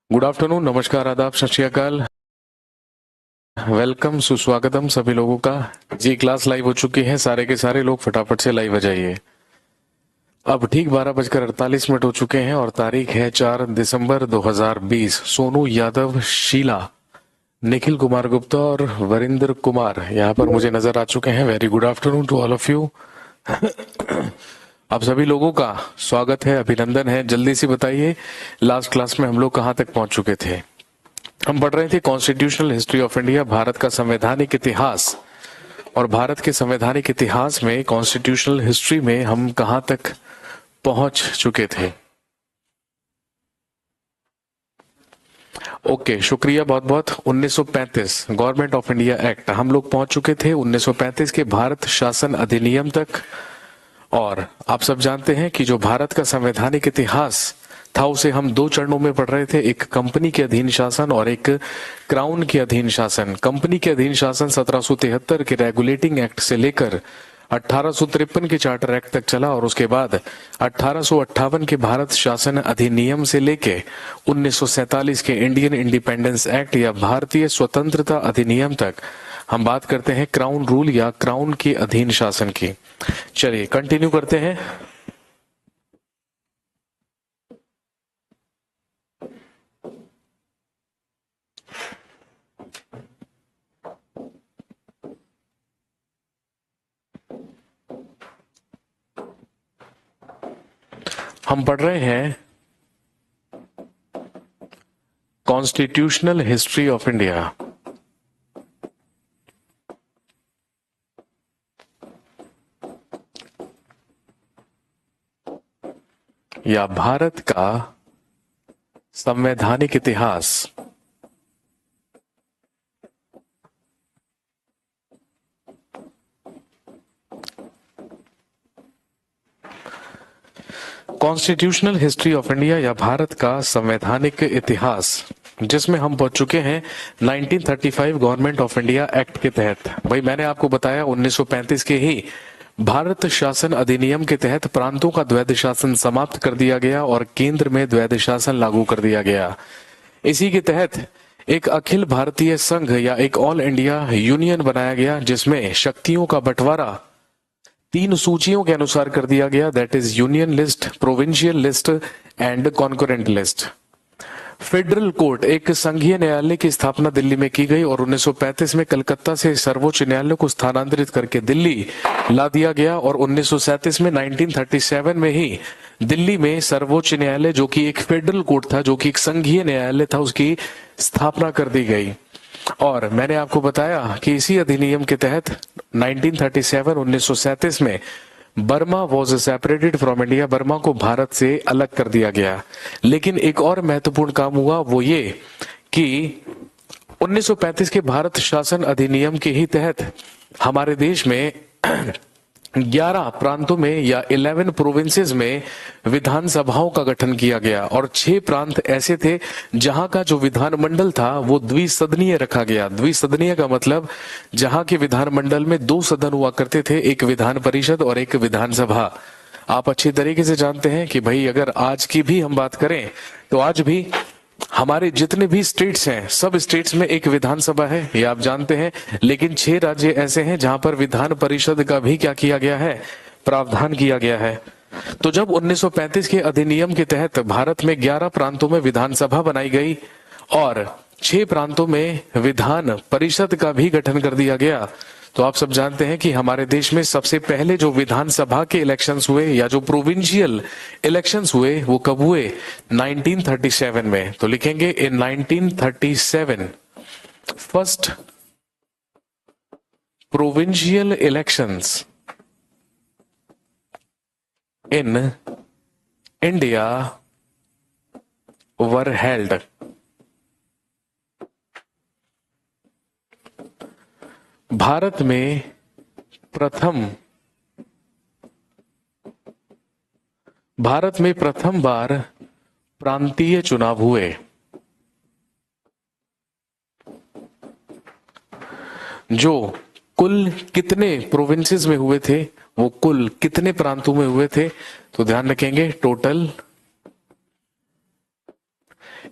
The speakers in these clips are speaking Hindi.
गुड आफ्टरनून, नमस्कार, आदाब, सत श्री अकाल। वेलकम, सुस्वागतम सभी लोगों का। जी क्लास लाइव हो चुकी है, सारे के सारे लोग फटाफट से लाइव आ जाइए। अब ठीक 12:48 हो चुके हैं और तारीख है 4 दिसंबर 2020। सोनू यादव, शीला, निखिल कुमार गुप्ता और वरिंदर कुमार यहाँ पर मुझे नजर आ चुके हैं। Very good afternoon to all of you. आप सभी लोगों का स्वागत है, अभिनंदन है। जल्दी से बताइए, लास्ट क्लास में हम लोग कहाँ तक पहुंच चुके थे? हम पढ़ रहे थे constitutional history of India, Bharat का संवैधानिक इतिहास। और भारत के संवैधानिक इतिहास में, कॉन्स्टिट्यूशनल हिस्ट्री में हम कहां तक पहुंच चुके थे? ओके, शुक्रिया बहुत बहुत। 1935 गवर्नमेंट ऑफ इंडिया एक्ट, हम लोग पहुंच चुके थे 1935 के भारत शासन अधिनियम तक। और आप सब जानते हैं कि जो भारत का संवैधानिक इतिहास था उसे हम दो चरणों में पढ़ रहे थे, एक कंपनी के अधीन शासन और एक क्राउन के अधीन शासन। कंपनी के अधीन शासन 1773 के रेगुलेटिंग एक्ट से लेकर 1853 के चार्टर एक्ट तक चला और उसके बाद 1858 के भारत शासन अधिनियम से लेके 1947 के इंडियन इंडिपेंडेंस एक्ट या भारतीय स्वतंत्रता अधिनियम तक हम बात करते हैं क्राउन रूल या क्राउन के अधीन शासन की। चलिए कंटिन्यू करते हैं। हम पढ़ रहे हैं कॉन्स्टिट्यूशनल हिस्ट्री ऑफ इंडिया, या भारत का संवैधानिक इतिहास। कॉन्स्टिट्यूशनल हिस्ट्री ऑफ इंडिया या भारत का संवैधानिक इतिहास, जिसमें हम पहुंच चुके हैं 1935 गवर्नमेंट ऑफ इंडिया एक्ट के तहत। भाई मैंने आपको बताया 1935 के ही भारत शासन अधिनियम के तहत प्रांतों का द्वैध शासन समाप्त कर दिया गया और केंद्र में द्वैध शासन लागू कर दिया गया। इसी के तहत एक अखिल भारतीय संघ या एक ऑल इंडिया यूनियन बनाया गया, जिसमें शक्तियों का बंटवारा 3 सूचियों के अनुसार कर दिया गया, that is union list, provincial list and concurrent list. Federal court, एक संघीय न्यायालय की स्थापना दिल्ली में की गई और 1935 में कलकत्ता से सर्वोच्च न्यायालय को स्थानांतरित करके दिल्ली ला दिया गया और 1937 में 1937 में ही दिल्ली में सर्वोच्च न्यायालय, जो कि एक फेडरल कोर्ट था, जो कि एक संघीय न्यायालय था, उसकी स्थापना कर दी गई। और मैंने आपको बताया कि इसी अधिनियम के तहत 1937 में Burma was separated from India, Burma को भारत से अलग कर दिया गया। लेकिन एक और महत्वपूर्ण काम हुआ, वो ये कि 1935 के भारत शासन अधिनियम के ही तहत हमारे देश में 11 प्रांतों में या 11 प्रोविंसेस में विधानसभाओं का गठन किया गया और 6 प्रांत ऐसे थे जहां का जो विधानमंडल था वो द्विसदनीय रखा गया। द्विसदनीय का मतलब जहां के विधानमंडल में 2 सदन हुआ करते थे, एक विधान परिषद और एक विधानसभा। आप अच्छी तरीके से जानते हैं कि भाई अगर आज की भी हम बात करें तो आज भी हमारे जितने भी स्टेट्स हैं, सब स्टेट्स में एक विधानसभा है, ये आप जानते हैं। लेकिन 6 राज्य ऐसे हैं जहां पर विधान परिषद का भी क्या किया गया है, प्रावधान किया गया है। तो जब 1935 के अधिनियम के तहत भारत में 11 प्रांतों में विधानसभा बनाई गई और 6 प्रांतों में विधान परिषद का भी गठन कर दिया गया, तो आप सब जानते हैं कि हमारे देश में सबसे पहले जो विधानसभा के इलेक्शंस हुए या जो प्रोविंशियल इलेक्शंस हुए वो कब हुए? 1937 में। तो लिखेंगे इन 1937 first provincial elections in India were held. Bharat में प्रथम बार प्रांतीय चुनाव हुए। जो कुल कितने प्रोविंसेस में हुए थे, वो कुल कितने प्रांतों में हुए थे? तो ध्यान रखेंगे टोटल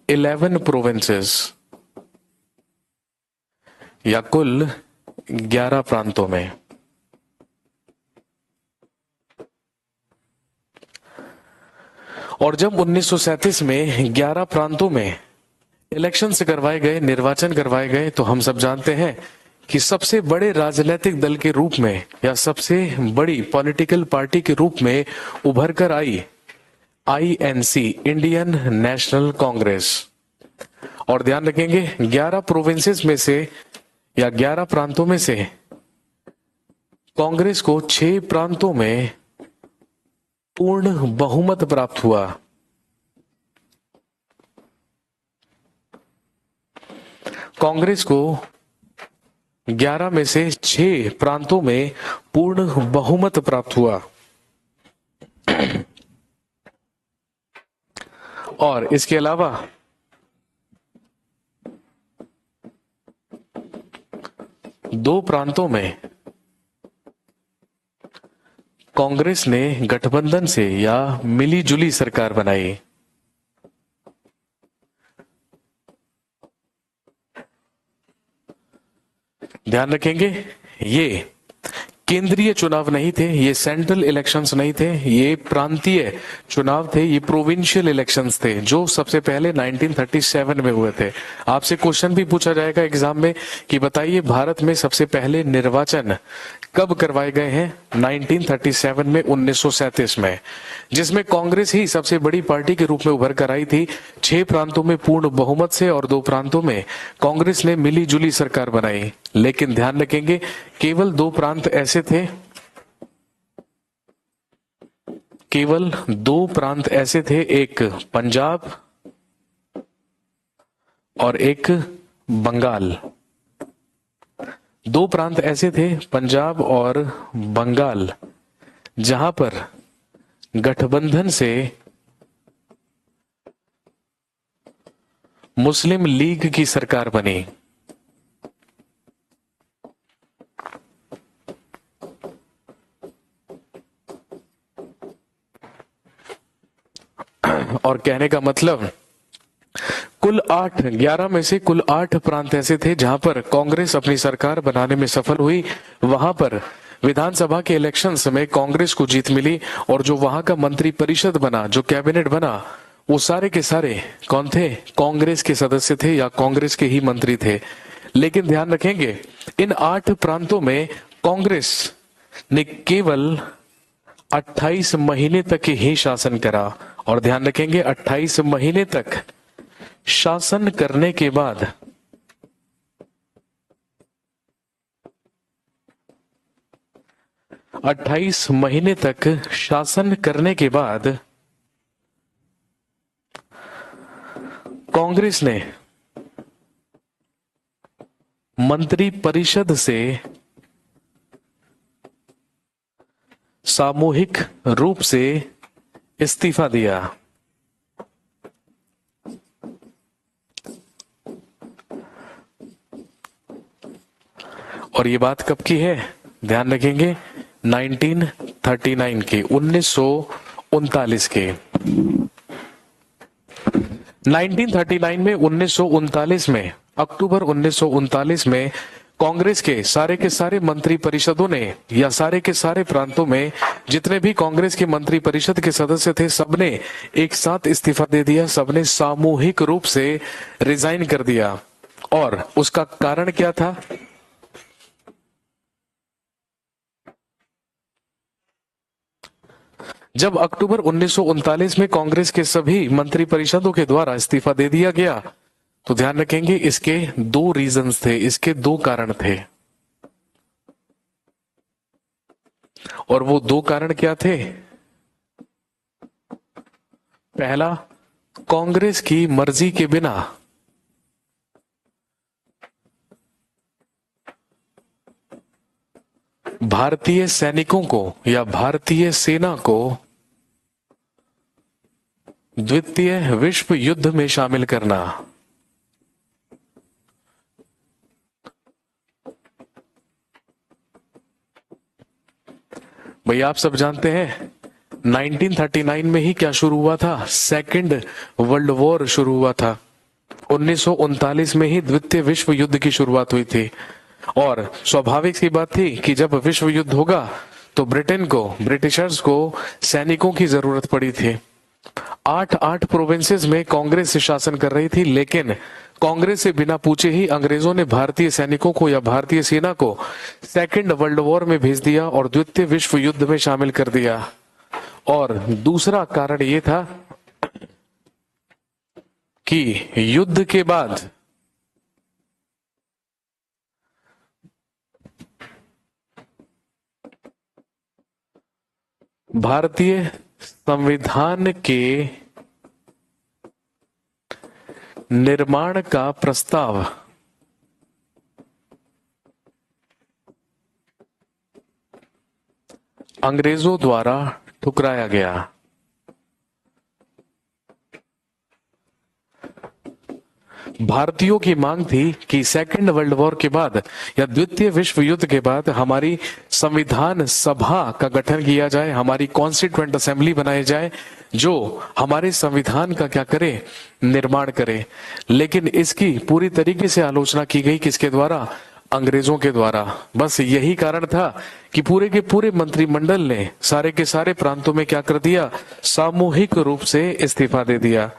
11 प्रोविंसेस या कुल 11 प्रांतों में। और जब 1937 में 11 प्रांतों में इलेक्शंस करवाए गए, निर्वाचन करवाए गए, तो हम सब जानते हैं कि सबसे बड़े राजनीतिक दल के रूप में या सबसे बड़ी पॉलिटिकल पार्टी के रूप में उभर कर आई आईएनसी, इंडियन नेशनल कांग्रेस। और ध्यान रखेंगे 11 प्रोविंसेस में से या 11 प्रांतों में से कांग्रेस को 6 प्रांतों में पूर्ण बहुमत प्राप्त हुआ। कांग्रेस को 11 में से 6 प्रांतों में पूर्ण बहुमत प्राप्त हुआ। और इसके अलावा दो प्रांतों में कांग्रेस ने गठबंधन से या मिलीजुली सरकार बनाई। ध्यान रखेंगे ये केंद्रीय चुनाव नहीं थे, ये सेंट्रल इलेक्शंस नहीं थे, ये प्रांतीय चुनाव थे, ये प्रोविंशियल इलेक्शंस थे जो सबसे पहले 1937 में हुए थे। आपसे क्वेश्चन भी पूछा जाएगा एग्जाम में कि बताइए भारत में सबसे पहले निर्वाचन कब करवाए गए हैं? 1937 में, 1937 में, जिसमें कांग्रेस ही सबसे बड़ी पार्टी के रूप में उभर कर आई थी 6 प्रांतों में पूर्ण बहुमत से और 2 प्रांतों में कांग्रेस ने मिली जुली सरकार बनाई। लेकिन ध्यान रखेंगे केवल 2 प्रांत ऐसे थे, केवल 2 प्रांत ऐसे थे, एक पंजाब और एक बंगाल। 2 प्रांत ऐसे थे, पंजाब और बंगाल, जहां पर गठबंधन से मुस्लिम लीग की सरकार बनी। और कहने का मतलब कुल 11 में से कुल 8 प्रांत ऐसे थे जहां पर कांग्रेस अपनी सरकार बनाने में सफल हुई। वहां पर विधानसभा के इलेक्शंस में कांग्रेस को जीत मिली और जो वहां का मंत्री परिषद बना, जो कैबिनेट बना, वो सारे के सारे कौन थे? कांग्रेस के सदस्य थे या कांग्रेस के ही मंत्री थे। लेकिन ध्यान रखेंगे इन 8 प्रांतों में कांग्रेस ने केवल 28 महीने तक ही शासन करा। और ध्यान रखेंगे 28 महीने तक शासन करने के बाद कांग्रेस ने मंत्री परिषद से सामूहिक रूप से इस्तीफा दिया। और ये बात कब की है? ध्यान रखेंगे 1939 के, 1939 के, 1939 में, 1939 में, अक्टूबर 1939 में कांग्रेस के सारे मंत्री परिषदों ने या सारे के सारे प्रांतों में जितने भी कांग्रेस के मंत्री परिषद के सदस्य थे सबने एक साथ इस्तीफा दे दिया, सबने सामूहिक रूप से रिजाइन कर दिया। और उसका कारण क्या था? जब अक्टूबर 1939 में कांग्रेस के सभी मंत्री परिषदों के द्वारा इस्तीफा दे दिया गया तो ध्यान रखेंगे इसके 2 रीजंस थे, इसके 2 कारण थे। और वो 2 कारण क्या थे? पहला, कांग्रेस की मर्जी के बिना भारतीय सैनिकों को या भारतीय सेना को द्वितीय विश्व युद्ध में शामिल करना। भाई आप सब जानते हैं 1939 में ही क्या शुरू हुआ था? सेकंड वर्ल्ड वॉर शुरू हुआ था। 1939 में ही द्वितीय विश्व युद्ध की शुरुआत हुई थी और स्वाभाविक सी बात थी कि जब विश्व युद्ध होगा तो ब्रिटेन को, ब्रिटिशर्स को सैनिकों की जरूरत पड़ी थी। 8 प्रोविंसेस में कांग्रेस शासन कर रही थी, लेकिन कांग्रेस से बिना पूछे ही अंग्रेजों ने भारतीय सैनिकों को या भारतीय सेना को सेकेंड वर्ल्ड वॉर में भेज दिया और द्वितीय विश्व युद्ध में शामिल कर दिया। और दूसरा कारण यह था कि युद्ध के बाद भारतीय संविधान के निर्माण का प्रस्ताव अंग्रेजों द्वारा ठुकराया गया। भारतीयों की मांग थी कि सेकेंड वर्ल्ड वॉर के बाद या द्वितीय विश्व युद्ध के बाद हमारी संविधान सभा का गठन किया जाए, हमारी कॉन्स्टिट्यूएंट असेंबली बनाई जाए जो हमारे संविधान का क्या करे, निर्माण करे। लेकिन इसकी पूरी तरीके से आलोचना की गई, किसके द्वारा? अंग्रेजों के द्वारा। बस यही कारण था कि पूरे के पूरे मंत्रिमंडल ने सारे के सारे प्रांतों में क्या कर दिया, सामूहिक रूप से इस्तीफा दे दिया।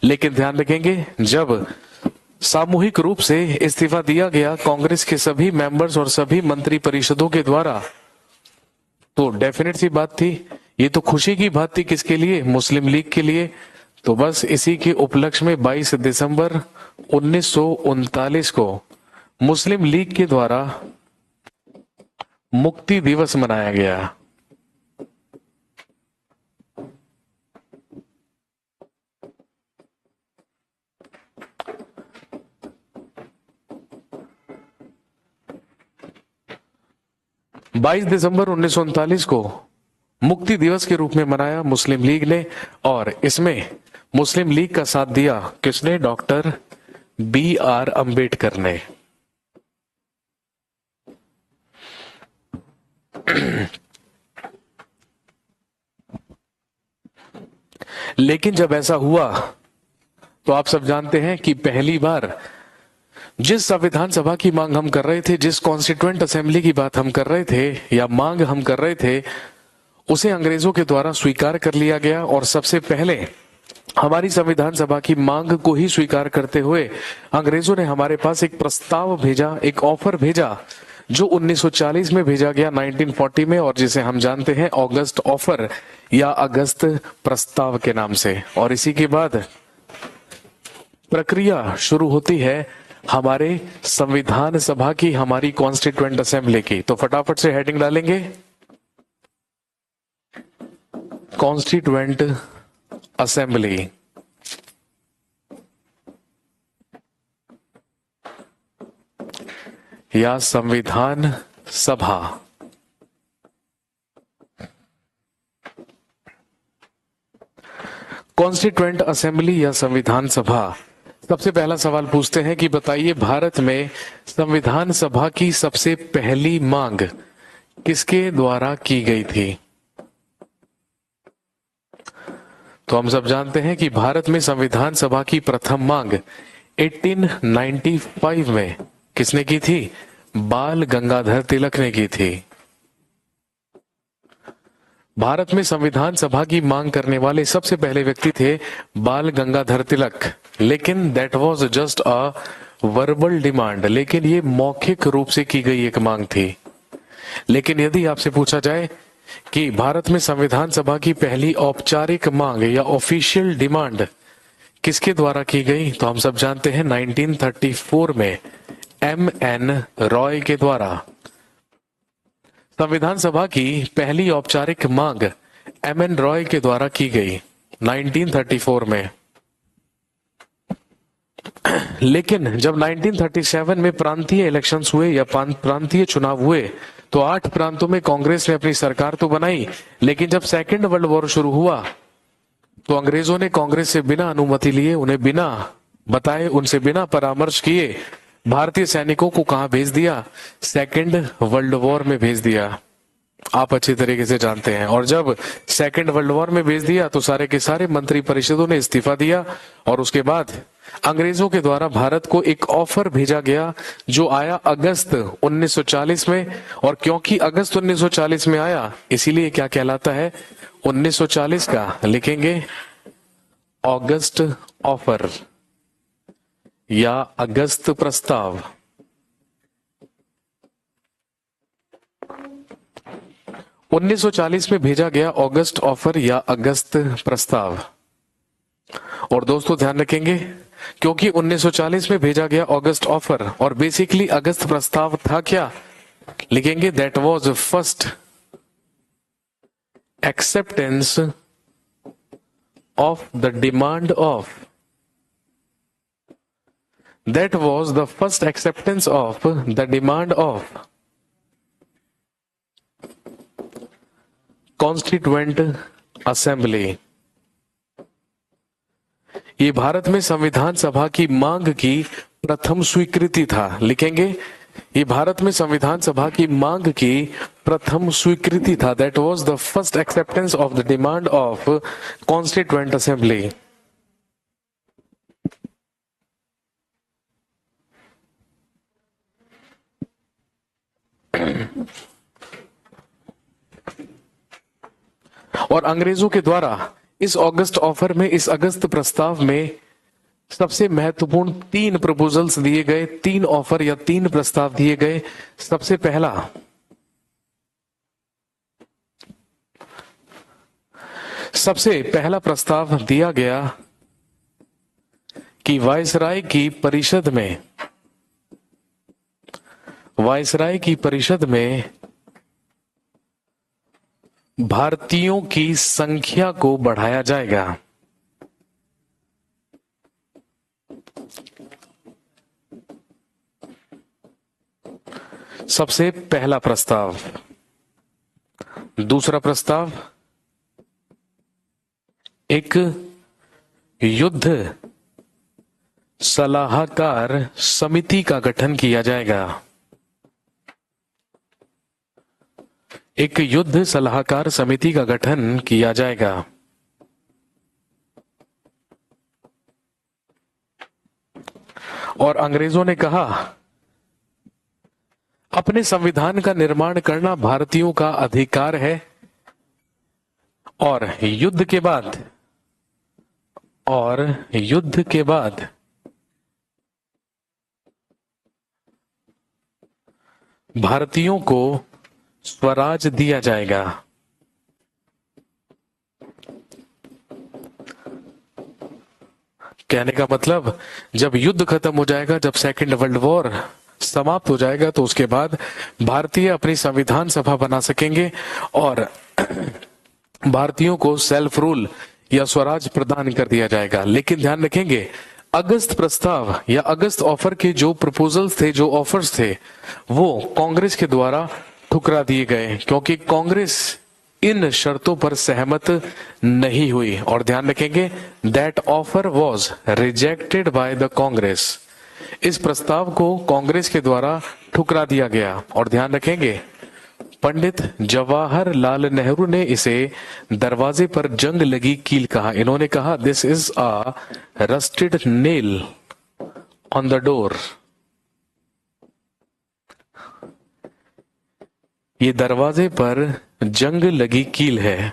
लेकिन ध्यान रखेंगे, जब सामूहिक रूप से इस्तीफा दिया गया कांग्रेस के सभी मेंबर्स और सभी मंत्री परिषदों के द्वारा, तो डेफिनेट सी बात थी, ये तो खुशी की बात थी। किसके लिए? मुस्लिम लीग के लिए। तो बस इसी के उपलक्ष्य में 22 दिसंबर 1939 को मुस्लिम लीग के द्वारा मुक्ति दिवस मनाया गया। बाईस दिसंबर 1939 को मुक्ति दिवस के रूप में मनाया मुस्लिम लीग ने, और इसमें मुस्लिम लीग का साथ दिया किसने? डॉक्टर BR अंबेडकर ने। लेकिन जब ऐसा हुआ तो आप सब जानते हैं कि पहली बार जिस संविधान सभा की मांग हम कर रहे थे, जिस कॉन्स्टिट्यूएंट असेंबली की बात हम कर रहे थे या मांग हम कर रहे थे, उसे अंग्रेजों के द्वारा स्वीकार कर लिया गया। और सबसे पहले हमारी संविधान सभा की मांग को ही स्वीकार करते हुए अंग्रेजों ने हमारे पास एक प्रस्ताव भेजा, एक ऑफर भेजा, जो 1940 में भेजा गया, 1940 में, और जिसे हम जानते हैं अगस्त ऑफर या अगस्त प्रस्ताव के नाम से। और इसी के बाद प्रक्रिया शुरू होती है हमारे संविधान सभा की, हमारी कॉन्स्टिट्यूएंट असेंबली की। तो फटाफट से हेडिंग डालेंगे, कॉन्स्टिट्यूएंट असेंबली। या संविधान सभा। कॉन्स्टिट्यूएंट असेंबली या संविधान सभा। सबसे पहला सवाल पूछते हैं कि बताइए, भारत में संविधान सभा की सबसे पहली मांग किसके द्वारा की गई थी? तो हम सब जानते हैं कि भारत में संविधान सभा की प्रथम मांग 1895 में किसने की थी? बाल गंगाधर तिलक ने की थी। भारत में संविधान सभा की मांग करने वाले सबसे पहले व्यक्ति थे बाल गंगाधर तिलक। लेकिन that was just a verbal demand, लेकिन ये मौखिक रूप से की गई एक मांग थी। लेकिन यदि आपसे पूछा जाए कि भारत में संविधान सभा की पहली औपचारिक मांग या ऑफिशियल डिमांड किसके द्वारा की गई, तो हम सब जानते हैं 1934 में MN रॉय के द्वारा। संविधान सभा की पहली औपचारिक मांग MN रॉय के द्वारा की गई 1934 में। लेकिन जब 1937 में प्रांतीय इलेक्शंस हुए या प्रांतीय चुनाव हुए, तो 8 प्रांतों में कांग्रेस ने अपनी सरकार तो बनाई, लेकिन जब सेकेंड वर्ल्ड वॉर शुरू हुआ तो अंग्रेजों ने कांग्रेस से बिना अनुमति लिए, उन्हें बिना बताए, उनसे बिना परामर्श किए भारतीय सैनिकों को कहां भेज दिया? सेकेंड वर्ल्ड वॉर में भेज दिया। आप अच्छी तरीके से जानते हैं। और जब सेकेंड वर्ल्ड वॉर में भेज दिया तो सारे के सारे मंत्री परिषदों ने इस्तीफा दिया, और उसके बाद अंग्रेजों के द्वारा भारत को एक ऑफर भेजा गया जो आया अगस्त 1940 में, और क्योंकि अगस्त 1940 में आया इसीलिए क्या कहलाता है 1940 का, लिखेंगे अगस्त ऑफर या अगस्त प्रस्ताव। 1940 में भेजा गया अगस्त ऑफर या अगस्त प्रस्ताव। और दोस्तों ध्यान रखेंगे, क्योंकि 1940 में भेजा गया अगस्त ऑफर और बेसिकली अगस्त प्रस्ताव था क्या, लिखेंगे that was first acceptance of the demand of, that was the first acceptance of the demand of Constituent Assembly। ये भारत में संविधान सभा की मांग की प्रथम स्वीकृति था, लिखेंगे ये भारत में संविधान सभा की मांग की प्रथम स्वीकृति था। That was the first acceptance of the demand of Constituent Assembly। और अंग्रेजों के द्वारा इस अगस्त ऑफर में, इस अगस्त प्रस्ताव में सबसे महत्वपूर्ण 3 प्रपोजल्स दिए गए, 3 ऑफर या 3 प्रस्ताव दिए गए। सबसे पहला प्रस्ताव दिया गया कि वायसराय की परिषद में भारतीयों की संख्या को बढ़ाया जाएगा। सबसे पहला प्रस्ताव। दूसरा प्रस्ताव, एक युद्ध सलाहकार समिति का गठन किया जाएगा। एक युद्ध सलाहकार समिति का गठन किया जाएगा। और अंग्रेजों ने कहा अपने संविधान का निर्माण करना भारतीयों का अधिकार है, और युद्ध के बाद भारतीयों को स्वराज दिया जाएगा। कहने का मतलब जब युद्ध खत्म हो जाएगा, जब सेकेंड वर्ल्ड वॉर समाप्त हो जाएगा, तो उसके बाद भारतीय अपनी संविधान सभा बना सकेंगे और भारतीयों को सेल्फ रूल या स्वराज प्रदान कर दिया जाएगा। लेकिन ध्यान रखेंगे, अगस्त प्रस्ताव या अगस्त ऑफर के जो प्रपोजल्स थे, जो ऑफर्स थे, वो कांग्रेस के द्वारा ठुकरा दिए गए, क्योंकि कांग्रेस इन शर्तों पर सहमत नहीं हुई। और ध्यान रखेंगे, that offer was rejected by the Congress. इस प्रस्ताव को कांग्रेस के द्वारा ठुकरा दिया गया। और ध्यान रखेंगे, पंडित जवाहरलाल नेहरू ने इसे दरवाजे पर जंग लगी कील कहा। इन्होंने कहा this is a rusted nail on the door. ये दरवाजे पर जंग लगी कील है।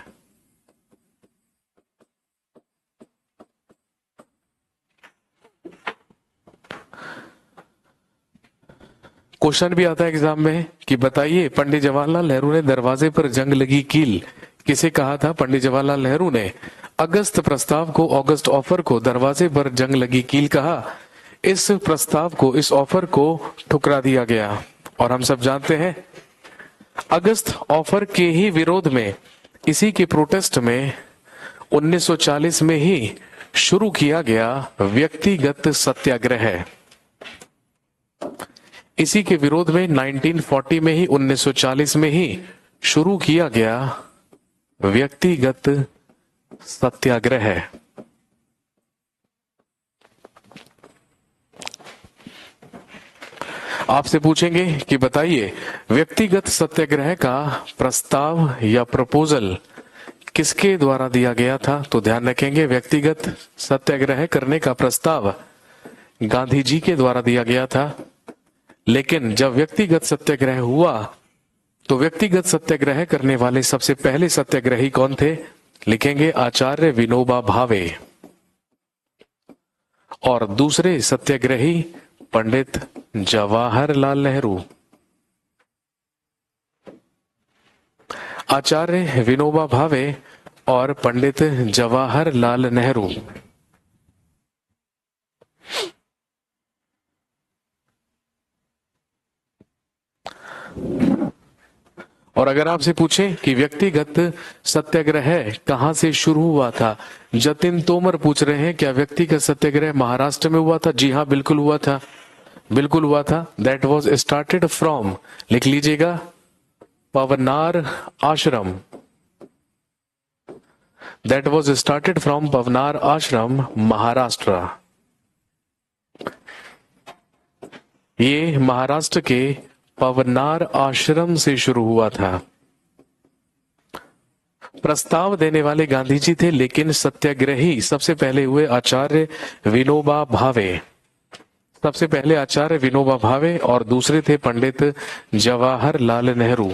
क्वेश्चन भी आता है एग्जाम में कि बताइए पंडित जवाहरलाल नेहरू ने दरवाजे पर जंग लगी कील किसे कहा था? पंडित जवाहरलाल नेहरू ने अगस्त प्रस्ताव को, अगस्त ऑफर को दरवाजे पर जंग लगी कील कहा। इस प्रस्ताव को, इस ऑफर को ठुकरा दिया गया। और हम सब जानते हैं अगस्त ऑफर के ही विरोध में, इसी के प्रोटेस्ट में 1940 में ही शुरू किया गया व्यक्तिगत सत्याग्रह। इसी के विरोध में 1940 में ही, 1940 में ही शुरू किया गया व्यक्तिगत सत्याग्रह। आपसे पूछेंगे कि बताइए व्यक्तिगत सत्याग्रह का प्रस्ताव या प्रपोजल किसके द्वारा दिया गया था? तो ध्यान रखेंगे व्यक्तिगत सत्याग्रह करने का प्रस्ताव गांधी जी के द्वारा दिया गया था। लेकिन जब व्यक्तिगत सत्याग्रह हुआ तो व्यक्तिगत सत्याग्रह करने वाले सबसे पहले सत्याग्रही कौन थे? लिखेंगे आचार्य विनोबा भावे। और दूसरे सत्याग्रही पंडित जवाहरलाल नेहरू। आचार्य विनोबा भावे और पंडित जवाहरलाल नेहरू। और अगर आपसे पूछें कि व्यक्तिगत सत्याग्रह कहां से शुरू हुआ था, जतिन तोमर पूछ रहे हैं क्या व्यक्तिगत सत्याग्रह महाराष्ट्र में हुआ था? जी हाँ, बिल्कुल हुआ था, बिल्कुल हुआ था। दैट वॉज स्टार्टेड फ्रॉम, लिख लीजिएगा, Pawnar Ashram. That was started from Pawnar Ashram, Maharashtra. ये महाराष्ट्र के पवनार आश्रम से शुरू हुआ था। प्रस्ताव देने वाले गांधी जी थे, लेकिन सत्याग्रही सबसे पहले हुए आचार्य विनोबा भावे। सबसे पहले आचार्य विनोबा भावे और दूसरे थे पंडित जवाहरलाल नेहरू।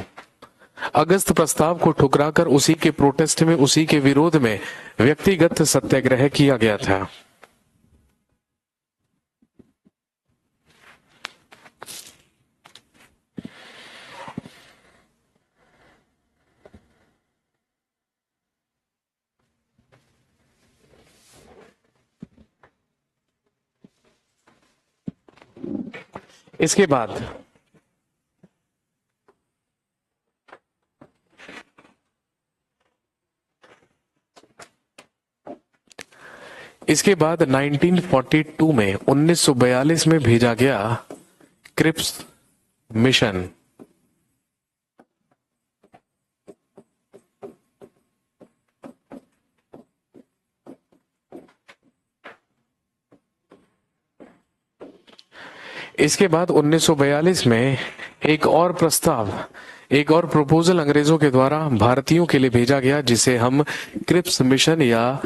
अगस्त प्रस्ताव को ठुकराकर उसी के प्रोटेस्ट में, उसी के विरोध में व्यक्तिगत सत्याग्रह किया गया था। इसके बाद इसके बाद 1942 में 1942 में भेजा गया क्रिप्स मिशन। इसके बाद 1942 में एक और प्रस्ताव, एक और प्रपोजल अंग्रेजों के द्वारा भारतीयों के लिए भेजा गया, जिसे हम क्रिप्स मिशन या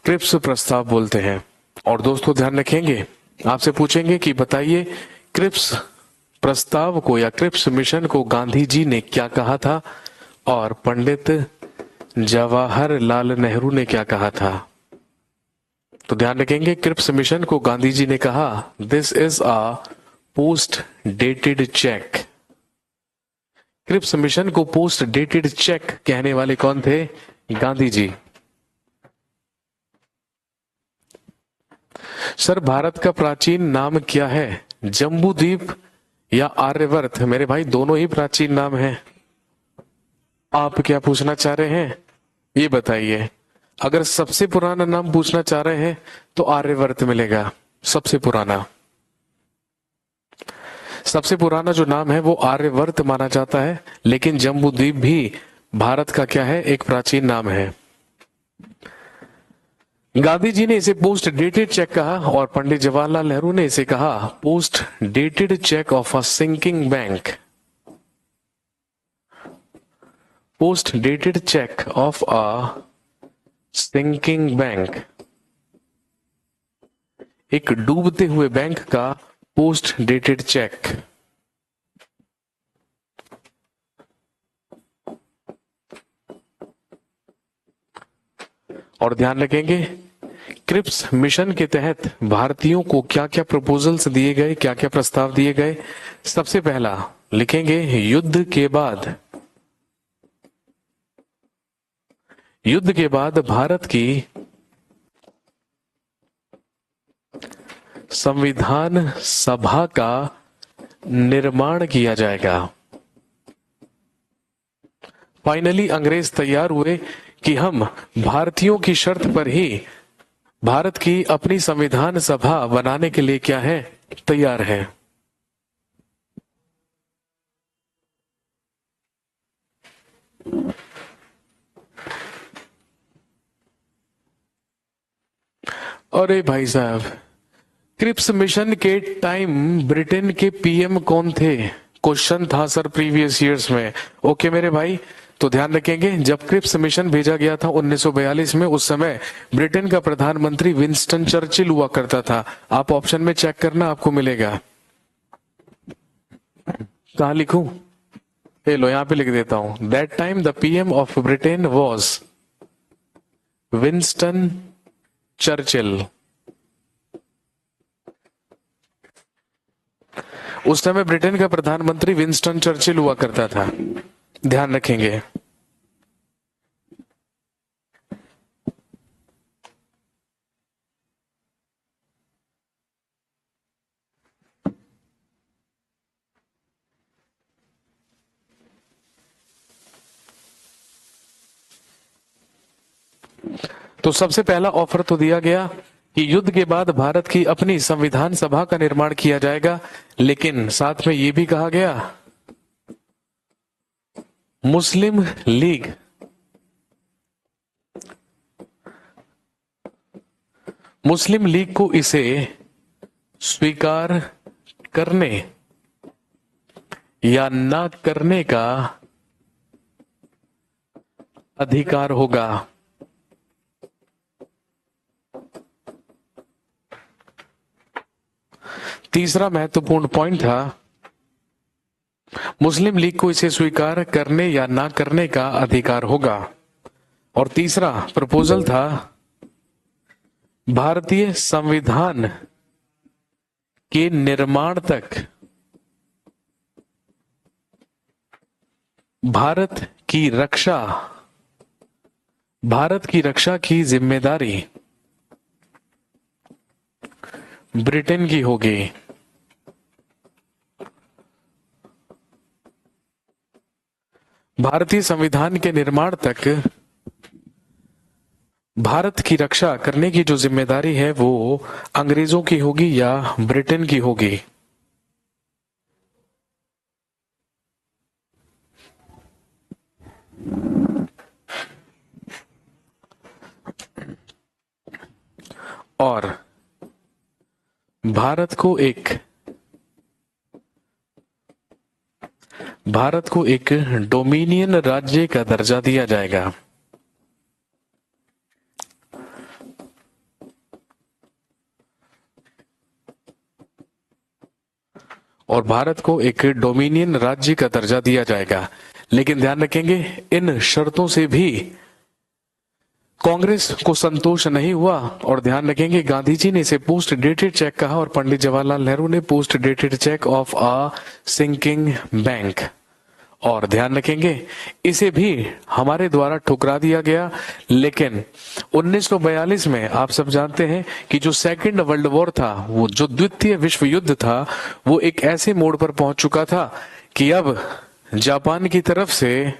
क्रिप्स प्रस्ताव बोलते हैं। और दोस्तों ध्यान रखेंगे, आपसे पूछेंगे कि बताइए क्रिप्स प्रस्ताव को या क्रिप्स मिशन को गांधी जी ने क्या कहा था और पंडित जवाहरलाल नेहरू ने क्या कहा था? तो ध्यान रखेंगे, क्रिप्स मिशन को गांधी जी ने कहा this is a post dated cheque. Cripps mission को पोस्ट डेटेड चेक कहने वाले कौन थे? गांधी जी। सर भारत का प्राचीन नाम क्या है? जम्बू द्वीप या आर्यवर्त? मेरे भाई दोनों ही प्राचीन नाम हैं। आप क्या पूछना चाह रहे हैं ये बताइए। अगर सबसे पुराना नाम पूछना चाह रहे हैं तो आर्यवर्त मिलेगा, सबसे पुराना। सबसे पुराना जो नाम है वो आर्यवर्त माना जाता है, लेकिन जम्बूद्वीप भी भारत का क्या है? एक प्राचीन नाम है। गांधी जी ने इसे पोस्ट डेटेड चेक कहा और पंडित जवाहरलाल नेहरू ने इसे कहा post dated cheque of a sinking bank. Post dated cheque of a sinking bank, एक डूबते हुए बैंक का पोस्ट डेटेड चेक। और ध्यान रखेंगे, क्रिप्स मिशन के तहत भारतीयों को क्या क्या प्रपोजल्स दिए गए, क्या क्या प्रस्ताव दिए गए। सबसे पहला लिखेंगे युद्ध के बाद भारत की संविधान सभा का निर्माण किया जाएगा। फाइनली अंग्रेज तैयार हुए कि हम भारतीयों की शर्त पर ही भारत की अपनी संविधान सभा बनाने के लिए क्या है? तैयार है। अरे भाई साहब, क्रिप्स मिशन के टाइम ब्रिटेन के पीएम कौन थे? क्वेश्चन था सर प्रीवियस ईयर्स में। ओके मेरे भाई, तो ध्यान रखेंगे जब क्रिप्स मिशन भेजा गया था 1942 में, उस समय ब्रिटेन का प्रधानमंत्री विंस्टन चर्चिल हुआ करता था। आप ऑप्शन में चेक करना, आपको मिलेगा। कहां लिखूं? ये लो, यहां पे लिख देता हूं। That time the PM of Britain was Winston Churchill. उस समय ब्रिटेन का प्रधानमंत्री विंस्टन चर्चिल हुआ करता था। ध्यान रखेंगे। तो सबसे पहला ऑफर तो दिया गया कि युद्ध के बाद भारत की अपनी संविधान सभा का निर्माण किया जाएगा, लेकिन साथ में यह भी कहा गया मुस्लिम लीग को इसे स्वीकार करने या ना करने का अधिकार होगा। तीसरा महत्वपूर्ण पॉइंट था मुस्लिम लीग को इसे स्वीकार करने या ना करने का अधिकार होगा। और तीसरा प्रपोजल था भारतीय संविधान के निर्माण तक भारत की रक्षा की जिम्मेदारी ब्रिटेन की होगी। भारतीय संविधान के निर्माण तक भारत की रक्षा करने की जो जिम्मेदारी है वो अंग्रेजों की होगी या ब्रिटेन की होगी। और भारत को एक डोमिनियन राज्य का दर्जा दिया जाएगा। और भारत को एक डोमिनियन राज्य का दर्जा दिया जाएगा। लेकिन ध्यान रखेंगे इन शर्तों से भी कांग्रेस को संतोष नहीं हुआ। और ध्यान रखेंगे गांधी जी ने इसे पोस्ट डेटेड चेक कहा और पंडित जवाहरलाल नेहरू ने post dated cheque of a sinking bank. और ध्यान रखेंगे इसे भी हमारे द्वारा ठुकरा दिया गया। लेकिन 1942 में आप सब जानते हैं कि जो सेकंड वर्ल्ड वॉर था, वो जो द्वितीय विश्व युद्ध था, वो एक ऐसे मोड़ पर पहुंच चुका था कि अब जापान की तरफ से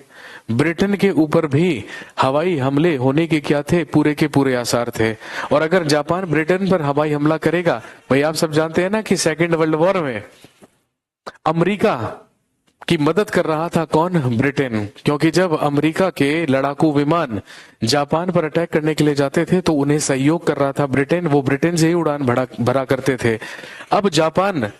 ब्रिटेन के ऊपर भी हवाई हमले होने के क्या थे, पूरे के पूरे आसार थे। और अगर जापान ब्रिटेन पर हवाई हमला करेगा, भाई आप सब जानते हैं ना कि सेकंड वर्ल्ड वॉर में अमेरिका की मदद कर रहा था कौन? ब्रिटेन। क्योंकि जब अमेरिका के लड़ाकू विमान जापान पर अटैक करने के लिए जाते थे तो उन्हें सहयोग कर रहा था ब्रिटेन, वो ब्रिटेन से ही उड़ान भरा करते थे। अब जापान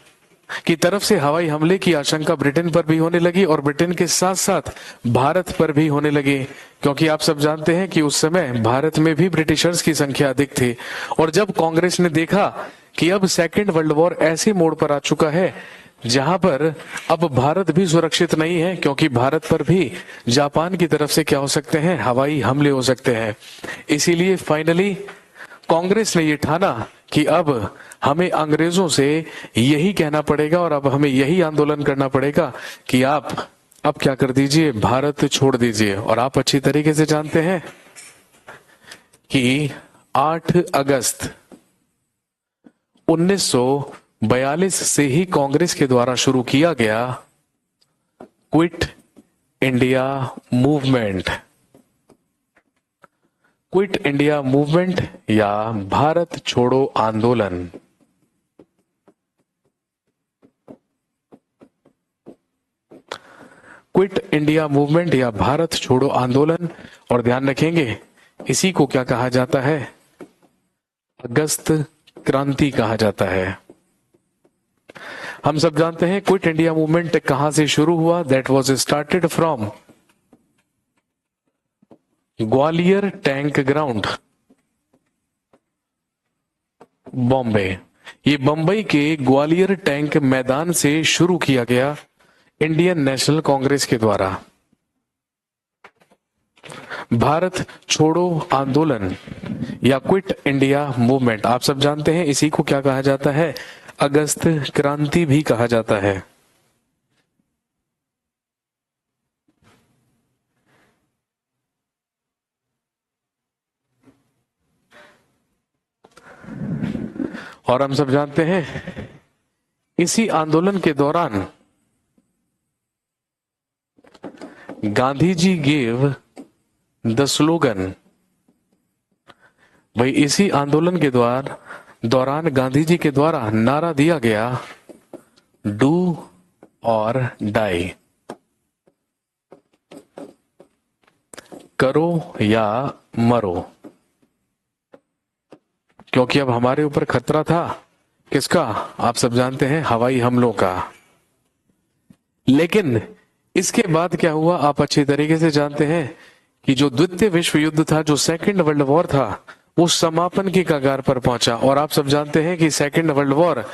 की तरफ से हवाई हमले की आशंका ब्रिटेन पर भी होने लगी और ब्रिटेन के साथ साथ भारत पर भी होने लगी। क्योंकि आप सब जानते हैं कि उस समय भारत में भी ब्रिटिशर्स की संख्या अधिक थी। और जब कांग्रेस ने देखा कि अब सेकेंड वर्ल्ड वॉर ऐसे मोड़ पर आ चुका है जहां पर अब भारत भी सुरक्षित नहीं है, क्योंकि भारत पर भी जापान की तरफ से क्या हो सकते हैं? हवाई हमले हो सकते हैं। इसीलिए फाइनली कांग्रेस ने ये ठाना कि अब हमें अंग्रेजों से यही कहना पड़ेगा और अब हमें यही आंदोलन करना पड़ेगा कि आप अब क्या कर दीजिए, भारत छोड़ दीजिए। और आप अच्छी तरीके से जानते हैं कि 8 अगस्त 1942 से ही कांग्रेस के द्वारा शुरू किया गया quit India movement. Quit India movement या भारत छोड़ो आंदोलन। क्विट इंडिया मूवमेंट या भारत छोड़ो आंदोलन। और ध्यान रखेंगे इसी को क्या कहा जाता है? अगस्त क्रांति कहा जाता है। हम सब जानते हैं क्विट इंडिया मूवमेंट कहां से शुरू हुआ? That was started from Gwalior tank ground, Bombay. ये बंबई के ग्वालियर टैंक मैदान से शुरू किया गया इंडियन नेशनल कांग्रेस के द्वारा। भारत छोड़ो आंदोलन या क्विट इंडिया मूवमेंट, आप सब जानते हैं इसी को क्या कहा जाता है, अगस्त क्रांति भी कहा जाता है। और हम सब जानते हैं इसी आंदोलन के दौरान Gandhi ji gave the slogan, भाई इसी आंदोलन के दौरान गांधी जी के द्वारा नारा दिया गया डू और डाई, करो या मरो, क्योंकि अब हमारे ऊपर खतरा था किसका, आप सब जानते हैं हवाई हमलों का। लेकिन इसके बाद क्या हुआ आप अच्छी तरीके से जानते हैं कि जो द्वितीय विश्व युद्ध था, जो सेकंड वर्ल्ड वॉर था, वो समापन की कगार पर पहुंचा। और आप सब जानते हैं कि सेकंड वर्ल्ड वॉर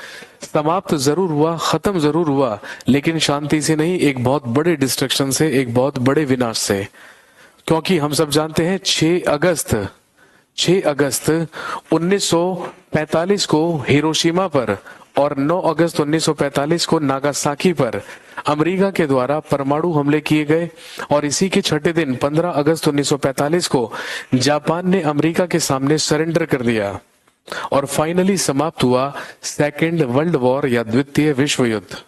समाप्त जरूर हुआ, खत्म जरूर हुआ, लेकिन शांति से नहीं, एक बहुत बड़े डिस्ट्रक्शन से, एक बहुत बड़े विनाश से। क्योंकि हम सब जानते हैं 6 अगस्त 1945 को हिरोशिमा पर और 9 अगस्त 1945 को नागासाकी पर अमेरिका के द्वारा परमाणु हमले किए गए। और इसी के छठे दिन 15 अगस्त 1945 को जापान ने अमेरिका के सामने सरेंडर कर दिया और फाइनली समाप्त हुआ सेकेंड वर्ल्ड वॉर या द्वितीय विश्व युद्ध।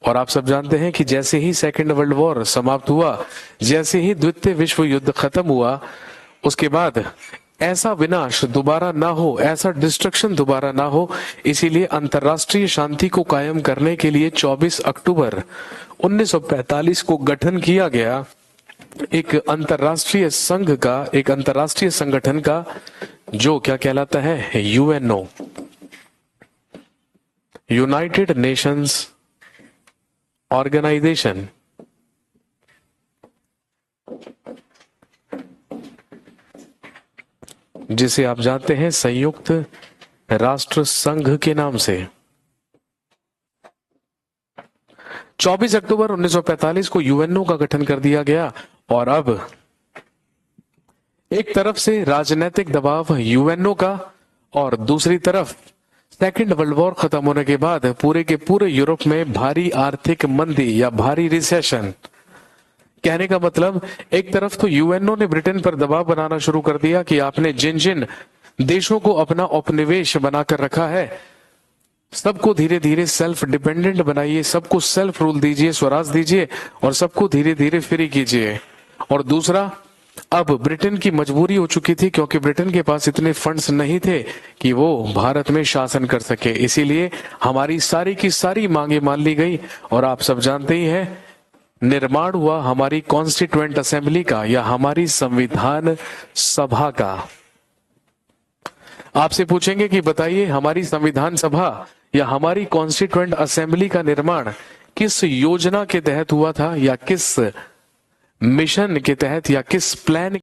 और आप सब जानते हैं कि जैसे ही सेकेंड वर्ल्ड वॉर समाप्त हुआ, जैसे ही द्वितीय विश्व युद्ध खत्म हुआ, उसके बाद ऐसा विनाश दोबारा ना हो, ऐसा डिस्ट्रक्शन दोबारा ना हो, इसीलिए अंतर्राष्ट्रीय शांति को कायम करने के लिए 24 अक्टूबर 1945 को गठन किया गया एक अंतर्राष्ट्रीय संघ का, एक अंतर्राष्ट्रीय संगठन का, जो क्या कहलाता है, यूएनओ, यूनाइटेड नेशंस ऑर्गेनाइजेशन। जिसे आप जानते हैं संयुक्त राष्ट्र संघ के नाम से। 24 अक्टूबर 1945 को यूएनओ का गठन कर दिया गया। और अब एक तरफ से राजनीतिक दबाव यूएनओ का और दूसरी तरफ सेकेंड वर्ल्ड वॉर खत्म होने के बाद पूरे के पूरे यूरोप में भारी आर्थिक मंदी या भारी रिसेशन। कहने का मतलब एक तरफ तो यूएनओ ने ब्रिटेन पर दबाव बनाना शुरू कर दिया कि आपने जिन जिन देशों को अपना उपनिवेश बनाकर रखा है, सबको धीरे धीरे सेल्फ डिपेंडेंट बनाइए, सबको सेल्फ रूल दीजिए, स्वराज दीजिए और सबको धीरे धीरे फ्री कीजिए। और दूसरा, अब ब्रिटेन की मजबूरी हो चुकी थी क्योंकि ब्रिटेन के पास इतने फंड्स नहीं थे कि वो भारत में शासन कर सके, इसीलिए हमारी सारी की सारी मांगे मान ली गई। और आप सब जानते ही हैं, निर्माण हुआ हमारी कॉन्स्टिट्यूएंट असेंबली का या हमारी संविधान सभा का। आपसे पूछेंगे कि बताइए हमारी संविधान सभा या हमारी कॉन्स्टिट्यूएंट असेंबली का निर्माण किस योजना के तहत हुआ था, या किस मिशन के तहत, या किस प्लान